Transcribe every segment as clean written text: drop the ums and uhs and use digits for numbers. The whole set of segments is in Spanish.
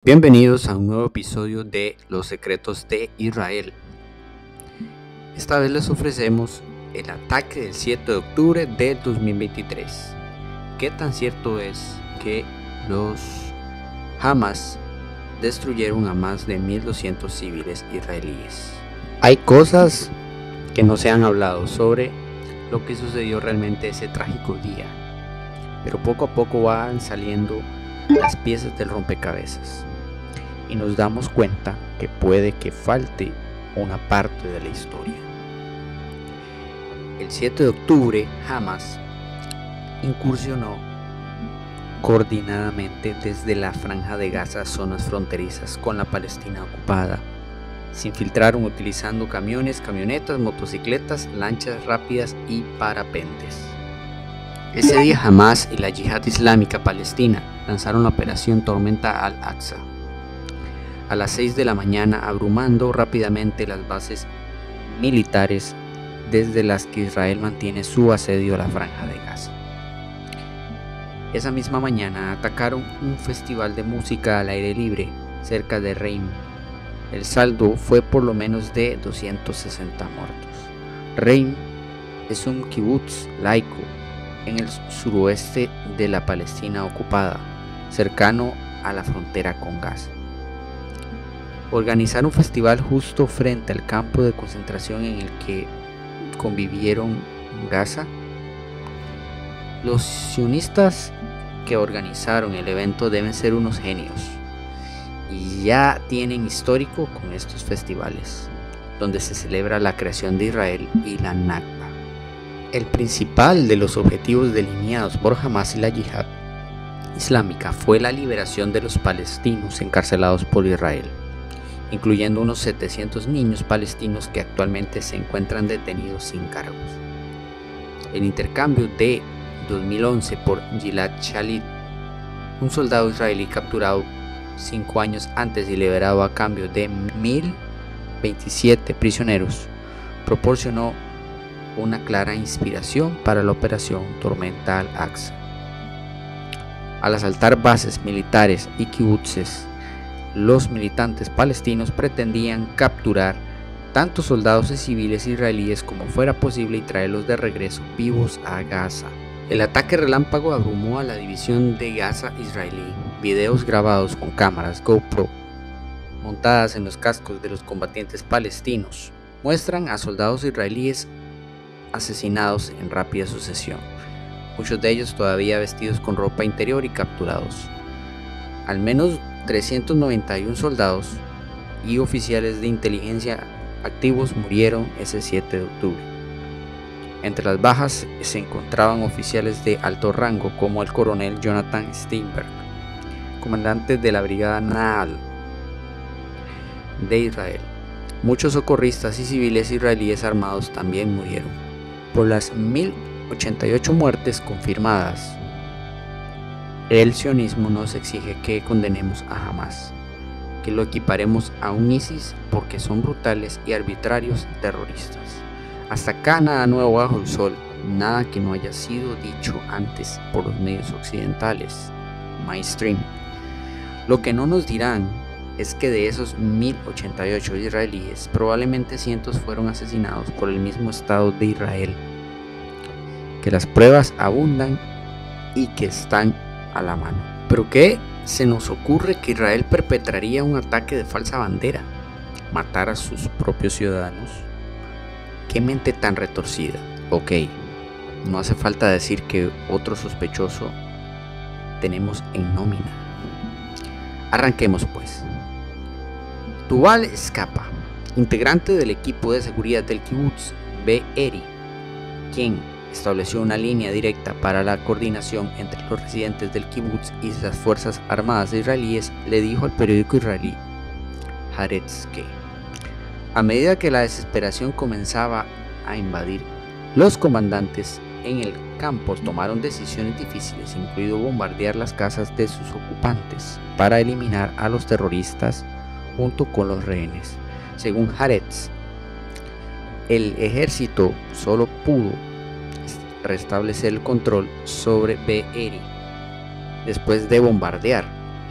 Bienvenidos a un nuevo episodio de Los Secretos de Israel. Esta vez les ofrecemos el ataque del 7 de octubre de 2023. ¿Qué tan cierto es que los Hamas destruyeron a más de 1200 civiles israelíes? Hay cosas que no se han hablado sobre lo que sucedió realmente ese trágico día, pero poco a poco van saliendo las piezas del rompecabezas y nos damos cuenta que puede que falte una parte de la historia. El 7 de octubre, Hamas incursionó coordinadamente desde la Franja de Gaza a zonas fronterizas con la Palestina ocupada. Se infiltraron utilizando camiones, camionetas, motocicletas, lanchas rápidas y parapentes. Ese día Hamas y la Yihad Islámica Palestina lanzaron la operación Tormenta al-Aqsa a las 6 de la mañana, abrumando rápidamente las bases militares desde las que Israel mantiene su asedio a la Franja de Gaza. Esa misma mañana atacaron un festival de música al aire libre cerca de Reim. El saldo fue por lo menos de 260 muertos. Reim es un kibutz laico en el suroeste de la Palestina ocupada, cercano a la frontera con Gaza. Organizar un festival justo frente al campo de concentración en el que convivieron Gaza. Los sionistas que organizaron el evento deben ser unos genios y ya tienen histórico con estos festivales, donde se celebra la creación de Israel y la Nakba. El principal de los objetivos delineados por Hamas y la Yihad Islámica fue la liberación de los palestinos encarcelados por Israel, incluyendo unos 700 niños palestinos que actualmente se encuentran detenidos sin cargos. El intercambio de 2011 por Gilad Shalit, un soldado israelí capturado 5 años antes y liberado a cambio de 1027 prisioneros, proporcionó una clara inspiración para la operación Tormenta al-Aqsa. Al asaltar bases militares y kibutzes, los militantes palestinos pretendían capturar tanto soldados y civiles israelíes como fuera posible y traerlos de regreso vivos a Gaza. El ataque relámpago abrumó a la división de Gaza israelí. Videos grabados con cámaras GoPro montadas en los cascos de los combatientes palestinos muestran a soldados israelíes asesinados en rápida sucesión, muchos de ellos todavía vestidos con ropa interior y capturados. Al menos 391 soldados y oficiales de inteligencia activos murieron ese 7 de octubre. Entre las bajas se encontraban oficiales de alto rango como el coronel Jonathan Steinberg, comandante de la Brigada Nahal de Israel. Muchos socorristas y civiles israelíes armados también murieron. Por las 1088 muertes confirmadas, el sionismo nos exige que condenemos a Hamas, que lo equiparemos a un ISIS porque son brutales y arbitrarios terroristas. Hasta acá nada nuevo bajo el sol, nada que no haya sido dicho antes por los medios occidentales, mainstream. Lo que no nos dirán es que de esos 1088 israelíes, probablemente cientos fueron asesinados por el mismo Estado de Israel, que las pruebas abundan y que están a la mano. ¿Pero qué se nos ocurre que Israel perpetraría un ataque de falsa bandera? ¿Matar a sus propios ciudadanos? ¿Qué mente tan retorcida? Ok, no hace falta decir que otro sospechoso tenemos en nómina. Arranquemos pues. Tuval Escapa, integrante del equipo de seguridad del kibutz Be'eri, quien estableció una línea directa para la coordinación entre los residentes del kibutz y las fuerzas armadas israelíes, le dijo al periódico israelí Haaretz que, a medida que la desesperación comenzaba a invadir, los comandantes en el campo tomaron decisiones difíciles, incluido bombardear las casas de sus ocupantes para eliminar a los terroristas junto con los rehenes. Según Haaretz, el ejército solo pudo restablecer el control sobre Be'eri después de bombardear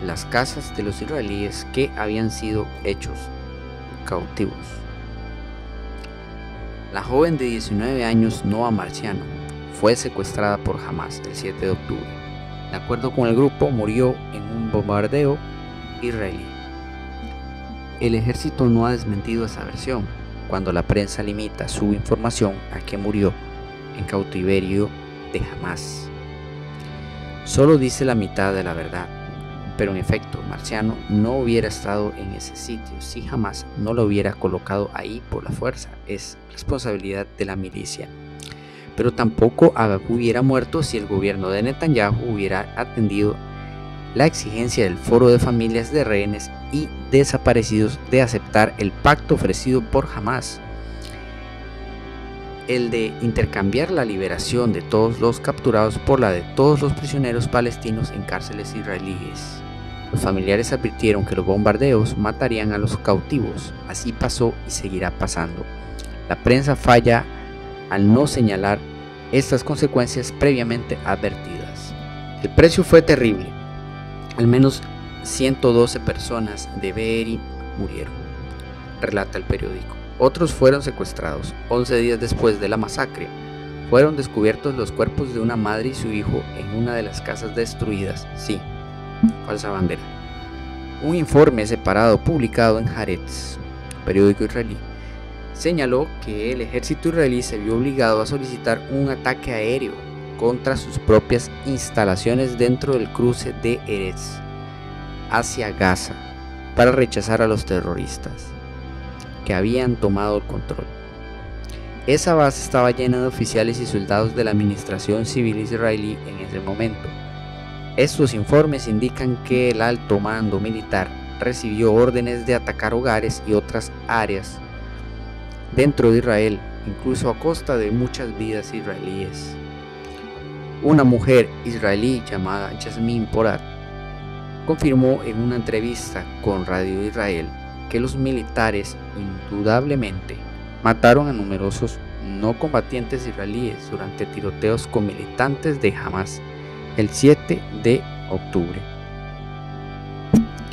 las casas de los israelíes que habían sido hechos cautivos. La joven de 19 años, Noa Marciano, fue secuestrada por Hamas el 7 de octubre. De acuerdo con el grupo, murió en un bombardeo israelí. El ejército no ha desmentido esa versión, cuando la prensa limita su información a que murió en cautiverio de Hamas. Solo dice la mitad de la verdad, pero en efecto, Marciano no hubiera estado en ese sitio si Hamas no lo hubiera colocado ahí por la fuerza. Es responsabilidad de la milicia. Pero tampoco hubiera muerto si el gobierno de Netanyahu hubiera atendido la exigencia del Foro de Familias de Rehenes y Desaparecidos de aceptar el pacto ofrecido por Hamas, el de intercambiar la liberación de todos los capturados por la de todos los prisioneros palestinos en cárceles israelíes. Los familiares advirtieron que los bombardeos matarían a los cautivos. Así pasó y seguirá pasando. La prensa falla al no señalar estas consecuencias previamente advertidas. El precio fue terrible. Al menos 112 personas de Be'eri murieron, relata el periódico. Otros fueron secuestrados. 11 días después de la masacre, fueron descubiertos los cuerpos de una madre y su hijo en una de las casas destruidas. Sí, falsa bandera. Un informe separado publicado en Haaretz, periódico israelí, señaló que el ejército israelí se vio obligado a solicitar un ataque aéreo contra sus propias instalaciones dentro del cruce de Erez hacia Gaza para rechazar a los terroristas que habían tomado el control. Esa base estaba llena de oficiales y soldados de la administración civil israelí en ese momento. Estos informes indican que el alto mando militar recibió órdenes de atacar hogares y otras áreas dentro de Israel, incluso a costa de muchas vidas israelíes. Una mujer israelí llamada Yasmin Porat confirmó en una entrevista con Radio Israel que los militares indudablemente mataron a numerosos no combatientes israelíes durante tiroteos con militantes de Hamas el 7 de octubre.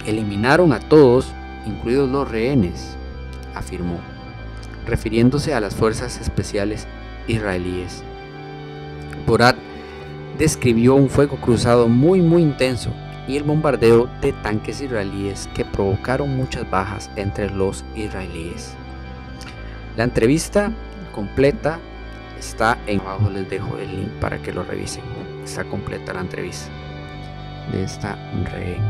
Eliminaron a todos, incluidos los rehenes, afirmó, refiriéndose a las fuerzas especiales israelíes. Porat describió un fuego cruzado muy intenso y el bombardeo de tanques israelíes que provocaron muchas bajas entre los israelíes. La entrevista completa está en abajo, les dejo el link para que lo revisen. Está completa la entrevista de esta rehén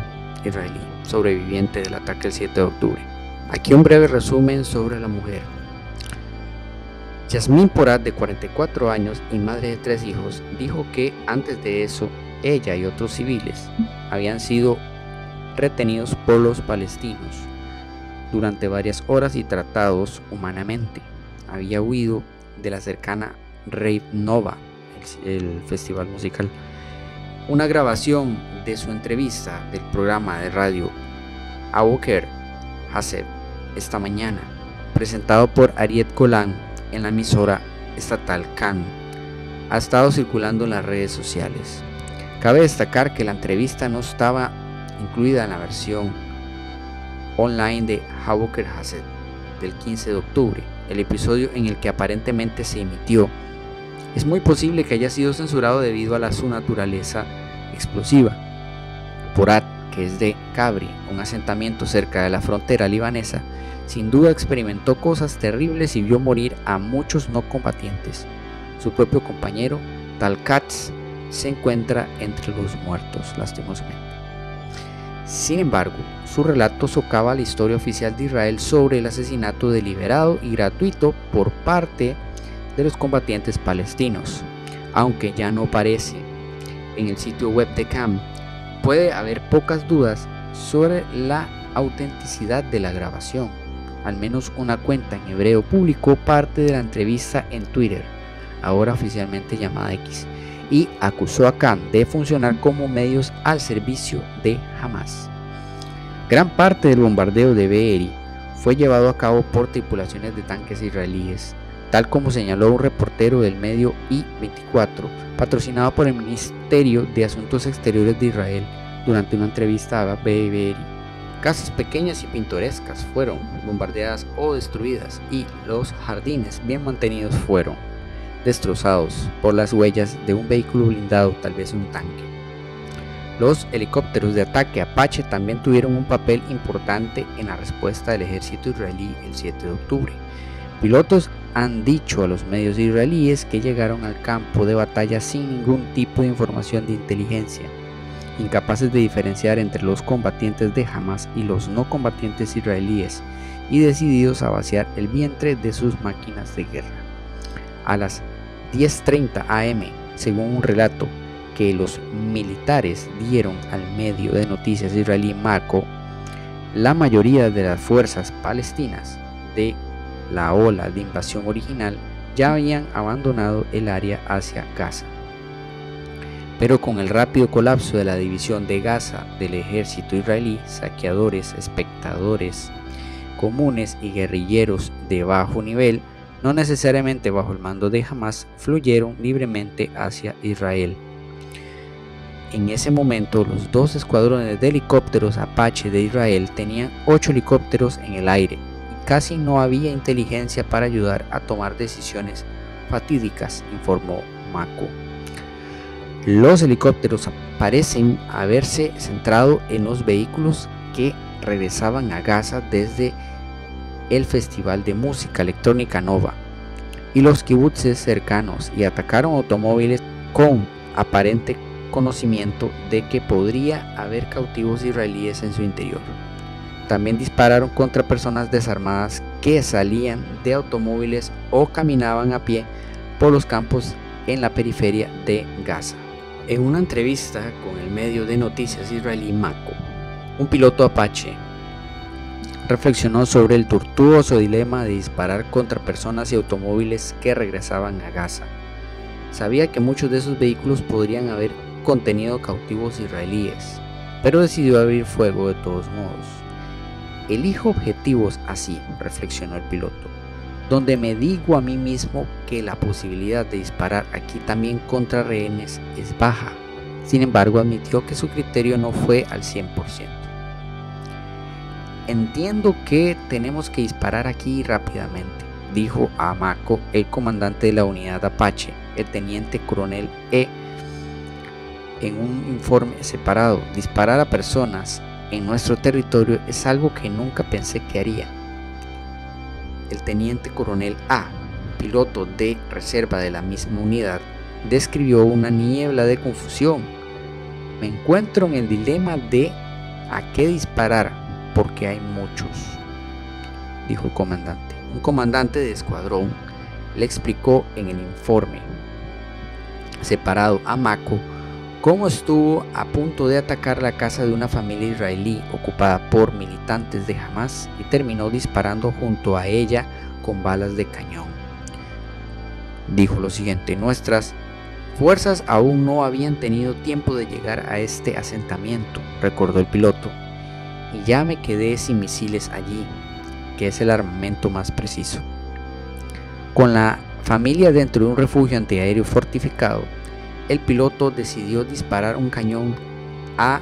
israelí, sobreviviente del ataque del 7 de octubre. Aquí un breve resumen sobre la mujer. Yasmin Porat, de 44 años y madre de 3 hijos, dijo que antes de eso ella y otros civiles habían sido retenidos por los palestinos durante varias horas y tratados humanamente. Había huido de la cercana Rave Nova, el festival musical. Una grabación de su entrevista del programa de radio Aboker Haseb esta mañana, presentado por Ariet Golan en la emisora estatal Kan, ha estado circulando en las redes sociales. Cabe destacar que la entrevista no estaba incluida en la versión online de Aboker Haseb del 15 de octubre, el episodio en el que aparentemente se emitió. Es muy posible que haya sido censurado debido a su naturaleza explosiva. Porat, que es de Kabri, un asentamiento cerca de la frontera libanesa, sin duda experimentó cosas terribles y vio morir a muchos no combatientes. Su propio compañero, Tal Katz, se encuentra entre los muertos, lastimosamente. Sin embargo, su relato socava la historia oficial de Israel sobre el asesinato deliberado y gratuito por parte de los combatientes palestinos. Aunque ya no aparece en el sitio web de CAM, puede haber pocas dudas sobre la autenticidad de la grabación. Al menos una cuenta en hebreo publicó parte de la entrevista en Twitter, ahora oficialmente llamada X, y acusó a CAM de funcionar como medios al servicio de Hamas. Gran parte del bombardeo de Be'eri fue llevado a cabo por tripulaciones de tanques israelíes, tal como señaló un reportero del medio I-24, patrocinado por el Ministerio de Asuntos Exteriores de Israel, durante una entrevista a BBC. Casas pequeñas y pintorescas fueron bombardeadas o destruidas y los jardines bien mantenidos fueron destrozados por las huellas de un vehículo blindado, tal vez un tanque. Los helicópteros de ataque Apache también tuvieron un papel importante en la respuesta del ejército israelí el 7 de octubre. Pilotos han dicho a los medios israelíes que llegaron al campo de batalla sin ningún tipo de información de inteligencia, incapaces de diferenciar entre los combatientes de Hamas y los no combatientes israelíes y decididos a vaciar el vientre de sus máquinas de guerra. A las 10:30 am, según un relato que los militares dieron al medio de noticias israelí Mako, la mayoría de las fuerzas palestinas de la ola de invasión original ya habían abandonado el área hacia Gaza. Pero con el rápido colapso de la división de Gaza del ejército israelí, saqueadores, espectadores comunes y guerrilleros de bajo nivel, no necesariamente bajo el mando de Hamas, fluyeron libremente hacia Israel. En ese momento, los dos escuadrones de helicópteros Apache de Israel tenían 8 helicópteros en el aire y casi no había inteligencia para ayudar a tomar decisiones fatídicas, informó Mako. Los helicópteros parecen haberse centrado en los vehículos que regresaban a Gaza desde el Festival de Música Electrónica Nova y los kibutzes cercanos y atacaron automóviles con aparente conocimiento de que podría haber cautivos israelíes en su interior. También dispararon contra personas desarmadas que salían de automóviles o caminaban a pie por los campos en la periferia de Gaza. En una entrevista con el medio de noticias israelí Mako, un piloto Apache reflexionó sobre el tortuoso dilema de disparar contra personas y automóviles que regresaban a Gaza. Sabía que muchos de esos vehículos podrían haber contenido cautivos israelíes, pero decidió abrir fuego de todos modos. Elijo objetivos así, reflexionó el piloto, donde me digo a mí mismo que la posibilidad de disparar aquí también contra rehenes es baja. Sin embargo, admitió que su criterio no fue al 100%. Entiendo que tenemos que disparar aquí rápidamente, dijo a Mako el comandante de la unidad Apache, el teniente coronel en un informe separado. Disparar a personas en nuestro territorio es algo que nunca pensé que haría. El teniente coronel A, piloto de reserva de la misma unidad, describió una niebla de confusión. Me encuentro en el dilema de a qué disparar porque hay muchos, dijo el comandante. Un comandante de escuadrón le explicó en el informe separado a Mako cómo estuvo a punto de atacar la casa de una familia israelí ocupada por militantes de Hamas y terminó disparando junto a ella con balas de cañón. Dijo lo siguiente: nuestras fuerzas aún no habían tenido tiempo de llegar a este asentamiento, recordó el piloto, y ya me quedé sin misiles allí, que es el armamento más preciso. Con la familia dentro de un refugio antiaéreo fortificado, el piloto decidió disparar un cañón a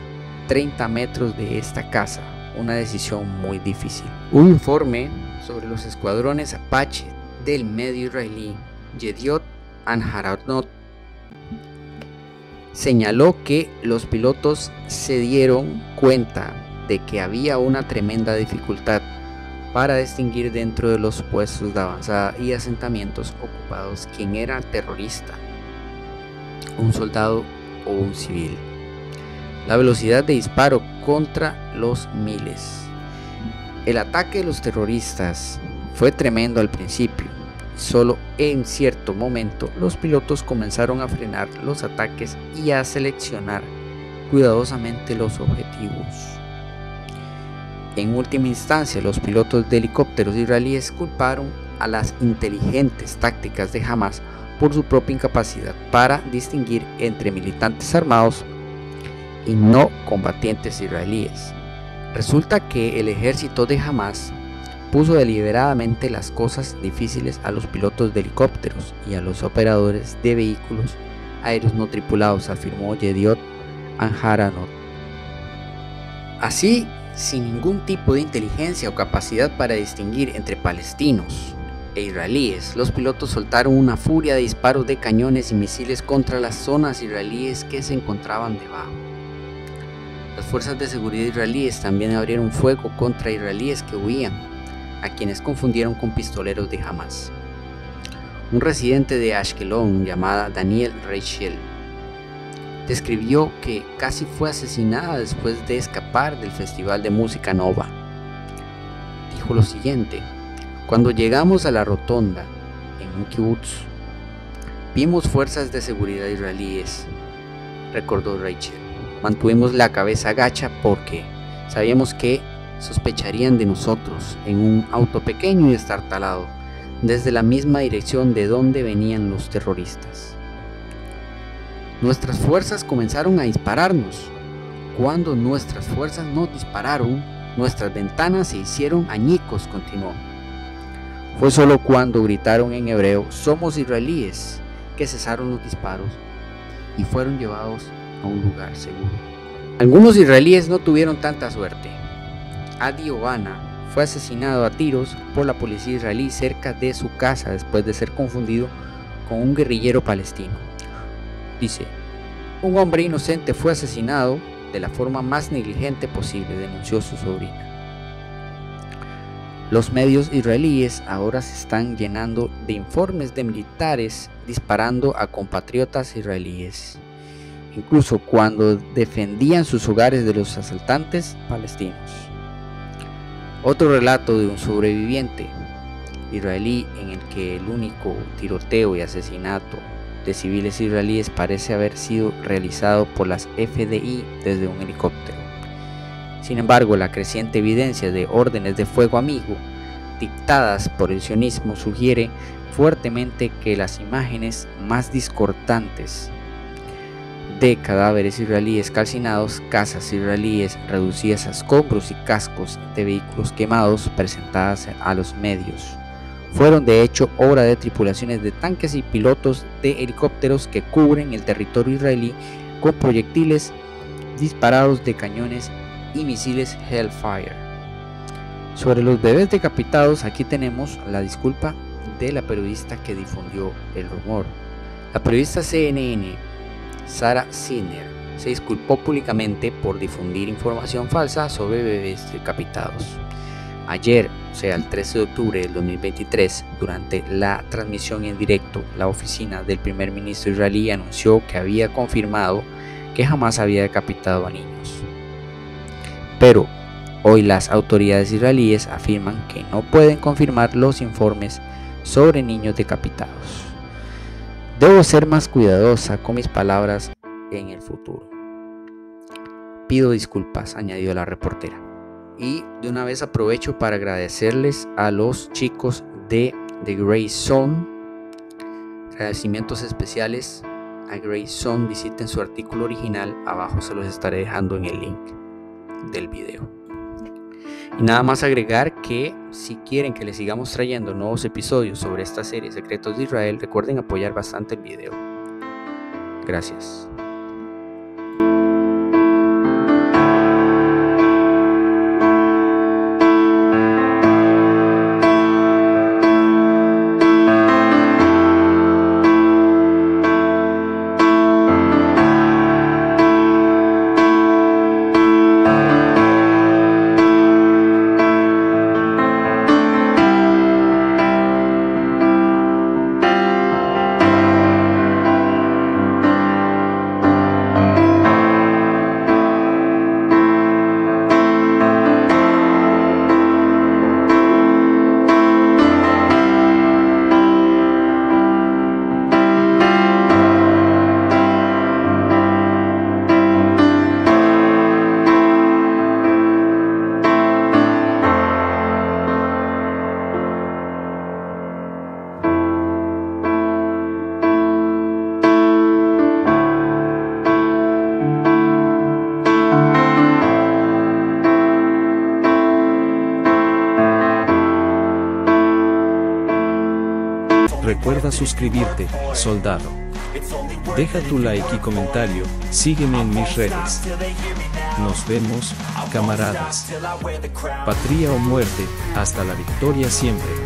30 metros de esta casa, una decisión muy difícil. Un informe sobre los escuadrones Apache del medio israelí, Yediot Ahronot, señaló que los pilotos se dieron cuenta de que había una tremenda dificultad para distinguir dentro de los puestos de avanzada y asentamientos ocupados quién era terrorista, un soldado o un civil. La velocidad de disparo contra los miles. El ataque de los terroristas fue tremendo al principio. Solo en cierto momento los pilotos comenzaron a frenar los ataques y a seleccionar cuidadosamente los objetivos. En última instancia, los pilotos de helicópteros israelíes culparon a las inteligentes tácticas de Hamas por su propia incapacidad para distinguir entre militantes armados y no combatientes israelíes. Resulta que el ejército de Hamas puso deliberadamente las cosas difíciles a los pilotos de helicópteros y a los operadores de vehículos aéreos no tripulados, afirmó Yediot Ahronot. Así, sin ningún tipo de inteligencia o capacidad para distinguir entre palestinos e israelíes, los pilotos soltaron una furia de disparos de cañones y misiles contra las zonas israelíes que se encontraban debajo. Las fuerzas de seguridad israelíes también abrieron fuego contra israelíes que huían, a quienes confundieron con pistoleros de Hamas. Un residente de Ashkelon llamada Daniel Reichel describió que casi fue asesinada después de escapar del festival de música Nova. Dijo lo siguiente: cuando llegamos a la rotonda en un kibutz, vimos fuerzas de seguridad israelíes, recordó Rachel. Mantuvimos la cabeza gacha porque sabíamos que sospecharían de nosotros en un auto pequeño y destartalado, desde la misma dirección de donde venían los terroristas. Nuestras fuerzas comenzaron a dispararnos. Cuando nuestras fuerzas nos dispararon, nuestras ventanas se hicieron añicos, continuó. Fue solo cuando gritaron en hebreo "somos israelíes" que cesaron los disparos y fueron llevados a un lugar seguro. Algunos israelíes no tuvieron tanta suerte. Adi Obana fue asesinado a tiros por la policía israelí cerca de su casa después de ser confundido con un guerrillero palestino. Dice: un hombre inocente fue asesinado de la forma más negligente posible, denunció su sobrina. Los medios israelíes ahora se están llenando de informes de militares disparando a compatriotas israelíes, incluso cuando defendían sus hogares de los asaltantes palestinos. Otro relato de un sobreviviente israelí en el que el único tiroteo y asesinato de civiles israelíes parece haber sido realizado por las FDI desde un helicóptero. Sin embargo, la creciente evidencia de órdenes de fuego amigo dictadas por el sionismo sugiere fuertemente que las imágenes más discordantes de cadáveres israelíes calcinados, casas israelíes reducidas a escombros y cascos de vehículos quemados presentadas a los medios fueron de hecho obra de tripulaciones de tanques y pilotos de helicópteros que cubren el territorio israelí con proyectiles disparados de cañones y misiles Hellfire. Sobre los bebés decapitados, aquí tenemos la disculpa de la periodista que difundió el rumor. La periodista CNN, Sarah Sidner, se disculpó públicamente por difundir información falsa sobre bebés decapitados. Ayer, o sea, el 13 de octubre del 2023, durante la transmisión en directo, la oficina del primer ministro israelí anunció que había confirmado que jamás había decapitado a niños. Pero hoy las autoridades israelíes afirman que no pueden confirmar los informes sobre niños decapitados. Debo ser más cuidadosa con mis palabras en el futuro. Pido disculpas, añadió la reportera. Y de una vez aprovecho para agradecerles a los chicos de The Grey Zone. Agradecimientos especiales a Grey Zone. Visiten su artículo original, abajo se los estaré dejando en el link del video. Y nada más agregar que si quieren que les sigamos trayendo nuevos episodios sobre esta serie Secretos de Israel, recuerden apoyar bastante el video. Gracias. Recuerda suscribirte, soldado. Deja tu like y comentario. Sígueme en mis redes. Nos vemos, camaradas. Patria o muerte, hasta la victoria siempre.